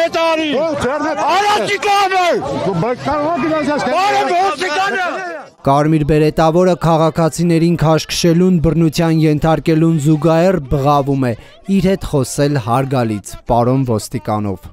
Բերետարի։ Արաչիկանը։ Կարմիր բերետավորը քաղաքացիներին քաշքշելուն, բռնության ենթարկելուն զուգահեռ բղավում է իր հետ խոսել հարգալից, պարոն ոստիկանով։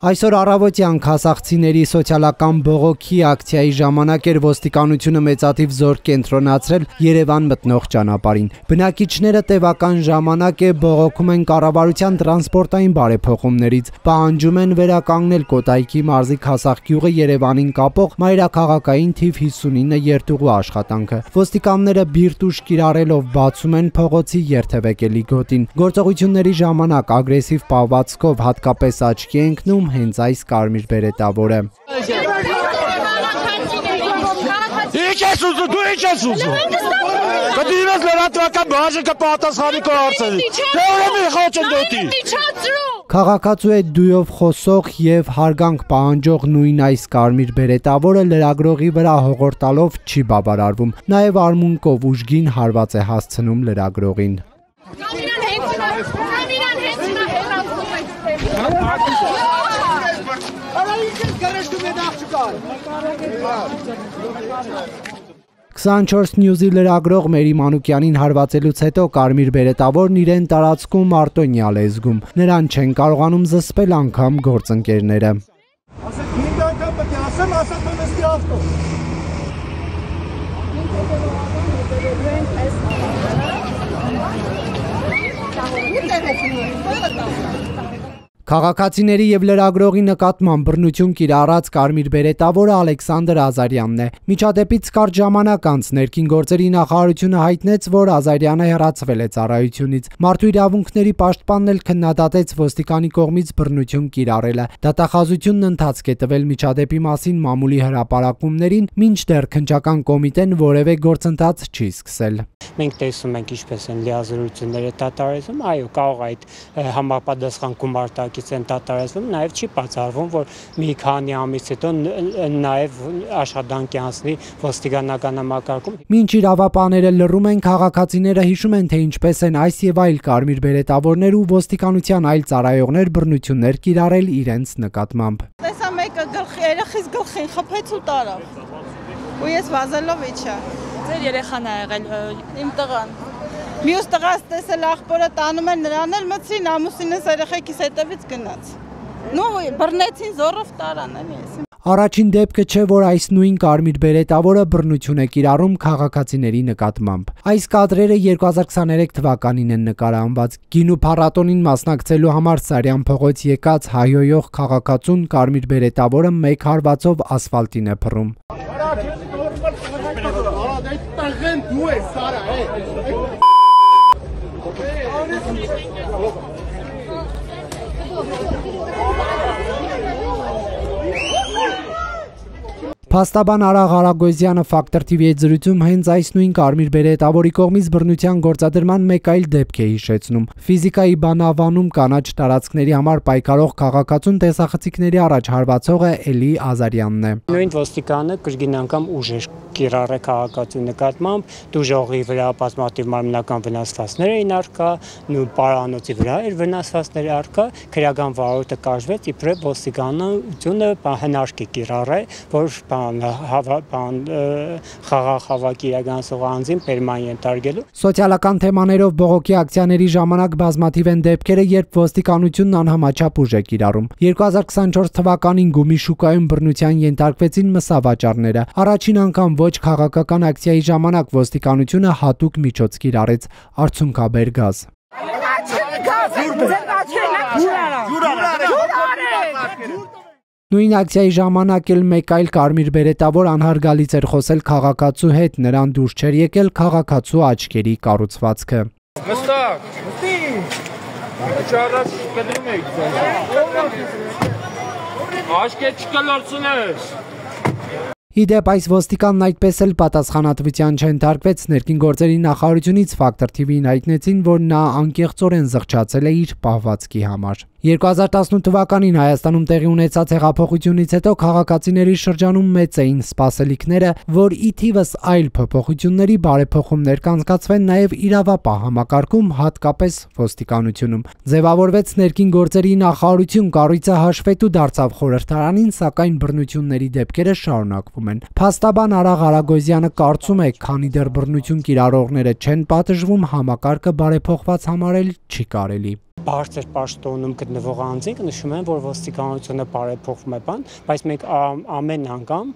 Այսօր առավոտյան քասախցիների սոցիալական բողոքի ակցիայի ժամանակ էր ոստիկանությունը մեծաթիվ զորք կենտրոնացրել Երևան մտնող ճանապարհին։ Բնակիչները տևական ժամանակ է բողոքում են կառավարության տրանսպորտային բարեփոխումներից, պահանջում են վերականգնել Կոտայքի մարզի Քասախ գյուղը Երևանին կապող մայրաքաղաքային թիվ 59 երթուղու աշխատանքը։ Ոստիկանները բիրտուշ կիրառելով բացում են փողոցի երթևեկելի գոտին։ Գործողությունների ժամանակ ագրեսիվ պահվածքով հատկապես աչքի է ընկնում հենց այս կարմիր բերետավորը։ Ինչ ես ուզում, դու ինչ ես ուզում։ Կդիմես լրատվական բաժնը պատասխանի քո հարցերի։ Դե ուրեմն խոչեն դոտի։ Քաղաքացու հետ դույով խոսող եւ հարգանք պահանջող նույն այս կարմիր բերետավորը լրագրողի վրա հողորտալով չի բավարարվում, նաեւ արմունկով ուժգին հարված է հասցնում լրագրողին։ «24 News»-ի լրագրող Մերի Մանուկյանին հարվածելուց հետո կարմիր բերետավորն իրեն տարածքում արտոնյալ է զգում։ Նրան չեն կարողանում զսպել անգամ գործընկերները։ Քաղաքացիների եւ լրագրողի նկատմամբ բռնություն կիրառած կարմիր բերետավորը Ալեքսանդր Ազարյանն է։ Միջադեպից կարճ ժամանակ անց ներքին գործերի նախարարությունը հայտնեց, որ Ազարյանը հեռացվել է ծառայությունից։ Մարդու իրավունքների պաշտպանն էլ քննադատեց ոստիկանի կողմից բռնություն կիրառելը։ Դատախազությունն ընթացք է տվել միջադեպի մասին մամուլի հրապարակումներին, մինչդեռ քննչական կոմիտեն որևէ գործընթաց չի սկսել։ Մենք տեսնում ենք ինչպես են լիազորությունները դատարանվում, այո, կարող է այդ համապատասխան գումարտակից են դատարանվում, նաև չի բացառվում, որ մի քանի ամիս հետո նաև աշխատանքի անցնի ոստիկանական համակարգում։ Մինչ իրավապահները լռում են, քաղաքացիները հիշում են, թե ինչպես են այս եւ այլ կարմիր բերետավորներ ու ոստիկանության այլ ծառայողներ բռնություններ կիրառել իրենց նկատմամբ։ Տեսա մեկը երեխիս գլխին խփեց ու տարավ։ Ու ես վազելով իջա։ Ձեր երեխան ա եղել իմ տղան։ Մյուս տղաս տեսել աղբորը տանում են նրան էլ մցրին ամուսինս երեխեքիս հետևից գնաց։ Նո բռնեցին զորով տարան էլի ես։ Առաջին դեպքը չէ, որ այս նույն կարմիր բերետավորը բռնություն է կիրառում քաղաքացիների նկատմամբ։ Այս կադրերը 2023 թվականին են նկարահանված։ Գինու փառատոնին մասնակցելու համար Սարյան փողոց եկած հայոյող քաղաքացուն կարմիր բերետավորը մեկ հարվածով ասֆալտին է փռում։ Փաստաբան Արաղ Արագոզյանը Ֆակտոր TV-ի հետ զրույցում հենց այս նույն կարմիր բերետավորի կողմից բռնության գործադրման մեկ այլ դեպք է հիշեցնում։ Ֆիզիկայի բանավանում կանաչ տարածքների համար պայքարող քաղաքացուն տեսախցիկների առաջ հարվածողը Էլի Ազարյանն է։ Նույն ոստիկանը կրկին անգամ ուժեր կիրառել քաղաքացու նկատմամբ, դուժողի վրա բազմաթիվ մարմնական վնասվածքներ էին առկա, նույն պարանոցի վրա էր վնասվածքներ առկա, քրեական վարորդը կաշվեց, իբրև ոստիկանությունը հնարք է կիրառել, որ խաղաղ հավաքի իրականացող անձին պերման ենթարկելու։ Սոցիալական թեմաներով բողոքի ակցիաների ժամանակ բազմաթիվ են դեպքերը, երբ ոստիկանությունն անհամաչափ ուժ է կիրառում։ 2024 թվականին Գումի շուկայում բռնության ենթարկվեցին մսավաճառները։ Առաջին անգամ ոչ քաղաքական ակցիայի ժամանակ ոստիկանությունը հատուկ միջոց կիրառեց՝ արցունքաբեր գազ։ Նույն ակցիայի ժամանակ էլ մեկ այլ կարմիր բերետավոր անհարգալից էր խոսել քաղաքացու հետ, նրան դուրս չէր եկել քաղաքացու աչքերի կառուցվածքը։ Մստակ, չառած կդրում եք աչքեր չկլորցնես։ Իդեպ այս ոստիկանն այդպես էլ պատասխանատվության չենթարկվեց, ներքին գործերի նախարարությունից Ֆակտոր TV-ին հայտնեցին, որ նա անկեղծորեն զղջացել է իր պահվածքի համար։ 2018 թվականին Հայաստանում տեղի ունեցած հեղափոխությունից հետո քաղաքացիների շրջանում մեծ էին սպասելիքները, որ ի թիվս այլ փոփոխությունների բարեփոխումներ կանցկացվեն նաև իրավապահ համակարգում, հատկապես ոստիկանությունում։ Ձևավորվեց ներքին գործերի նախարարություն, կառույցը հաշվետու դարձավ խորհրդարանին, սակայն բռնությունների դեպքերը շարունակվում են։ Փաստաբան Արա Ղարագոզյանը կարծում է, քանի դեռ բռնություն կիրառողները չեն պատժվում, համակարգը բարեփոխված համարել չի կարելի։ Բարձր պաշտոնում գտնվող անձինք նշում են, որ ոստիկանությունը բարեփոխվում է բան, բայց մենք ամեն անգամ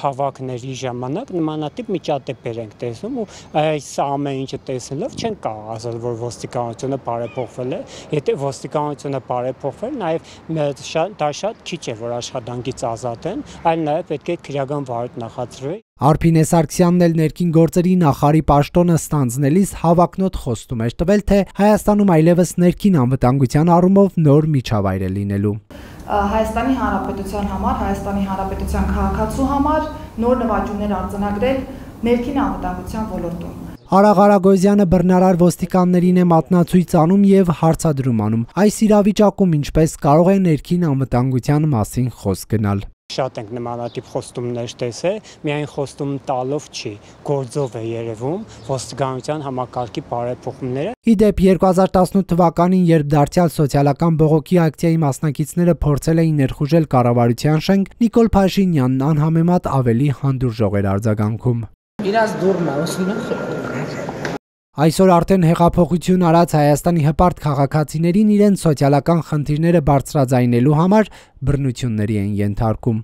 հավաքների ժամանակ նմանատիպ միջադեպեր ենք տեսնում ու այս ամեն ինչը տեսնելով չեն կարող ասել, որ ոստիկանությունը բարեփոխվել է, եթե ոստիկանությունը բարեփոխվել, նաև դա շատ քիչ է, որ աշխատանքից ազատեն, այլ նաև պետք է քրեական վարույթ նախաձեռնվի։ Արփինե Սարգսյանն էլ ներքին գործերի նախարարի պաշտոնը ստանձնելիս հավակնոտ խոստում էր տվել, թե Հայաստանում այլևս ներքին անվտանգության առումով նոր միջավայր է լինելու։ Հայաստանի Հանրապետության համար, Հայաստանի Հանրապետության քաղաքացու համար նոր նվաճումներ արձանագրել ներքին անվտանգության ոլորտում։ Արա Ղարագոզյանը բռնարար ոստիկաններին է մատնացույց անում եւ հարցադրում անում։ Այս իրավիճակում ինչպես կարող է ներքին անվտանգության մասին խոսք գնալ։ Շատ ենք նմանատիպ խոստումներ տեսել, միայն խոստում տալով չի, գործով է երևում ոստիկանության համակարգի բարեփոխումները։ Իդեպ 2018 թվականին, երբ դարձյալ սոցիալական բողոքի ակցիայի մասնակիցները փորձել էին ներխուժել կառավարության շենք, Նիկոլ Փաշինյանն անհամեմատ ավելի հանդուրժող էր արձագանքում։ Իրաց դուրն է, ուսում են։ Այսօր արդեն հեղափոխություն արած Հայաստանի հպարտ քաղաքացիներին իրենց սոցիալական խնդիրները բարձրաձայնելու համար բռնությունների են ենթարկում։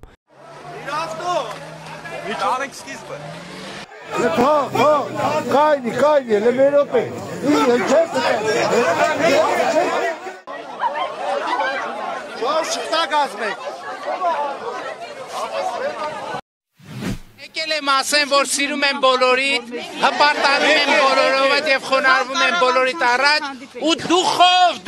Եկել եմ ասեմ, որ սիրում եմ բոլորիդ, հպարտանում եմ բոլորովդ և խոնարհվում եմ բոլորիդ առաջ ու դուխով